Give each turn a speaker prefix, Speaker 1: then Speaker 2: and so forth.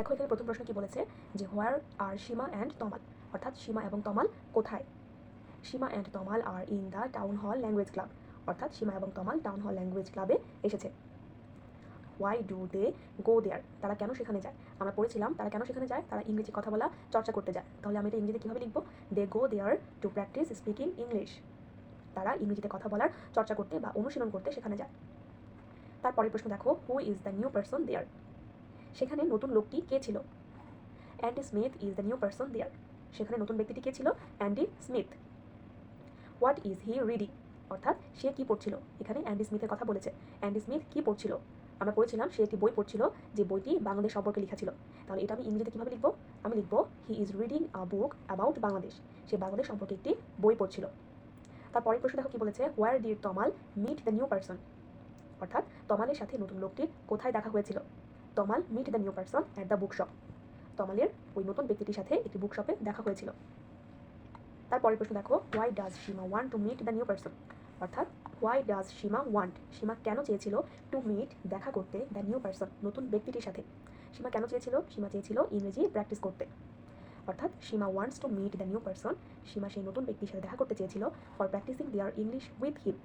Speaker 1: দেখো এখানে প্রথম প্রশ্ন কি বলেছে যে হোয়ার আর সীমা অ্যান্ড তমাল, অর্থাৎ সীমা এবং তমাল কোথায়। Seema and Tamal are in the town hall language club, অর্থাৎ সীমা এবং তমাল টাউন হল ল্যাঙ্গুয়েজ ক্লাবে এসেছে। ওয়াই ডু দে গো দেয়ার, তারা কেন সেখানে যায়। আমরা পড়েছিলাম তারা কেন সেখানে যায়, তারা ইংরেজি কথা বলা চর্চা করতে যায়। তাহলে আমি এটা ইংরেজিতে কীভাবে লিখবো, দে গো there to practice speaking English, তারা ইংরেজিতে কথা বলার চর্চা করতে বা অনুশীলন করতে সেখানে যায়। তারপরের প্রশ্ন দেখো, who is the new person there, সেখানে নতুন লোকটি কে ছিল। Andy Smith is the new person there, সেখানে নতুন ব্যক্তিটি কে ছিল, Andy Smith. What is he reading, অর্থাৎ সে কি পড়ছিল। এখানে অ্যান্ডি স্মিথের কথা বলেছে, অ্যান্ডি স্মিথ কি পড়ছিল। আমরা পড়েছিলাম সে একটি বই পড়ছিল, যে বইটি বাংলাদেশ সম্পর্কে লেখা ছিল। তাহলে এটা আমি ইংরেজিতে কীভাবে লিখবো, আমি লিখবো he is reading a book about Bangladesh, সে বাংলাদেশ সম্পর্কে একটি বই পড়ছিল। তারপরের প্রশ্ন দেখো কি বলেছে, where did Tamal meet the new person, অর্থাৎ তমালের সাথে নতুন লোকটির কোথায় দেখা হয়েছিল। Tamal meet the new person at the book shop, তমালের ওই নতুন ব্যক্তিটির সাথে একটি বুক শপে দেখা হয়েছিল। তারপরের প্রশ্ন দেখো, why does Seema want to meet the new person, অর্থাৎ why does Seema want, Seema কেন চেয়েছিল টু মিট দেখা করতে দ্য নিউ পারসন নতুন ব্যক্তিটির সাথে। সীমা কেন চেয়েছিল, সীমা চেয়েছিল ইংরেজি প্র্যাকটিস করতে, অর্থাৎ Seema wants to meet the new person, Seema সেই নতুন ব্যক্তির সাথে দেখা করতে চেয়েছিল for practising their English with him,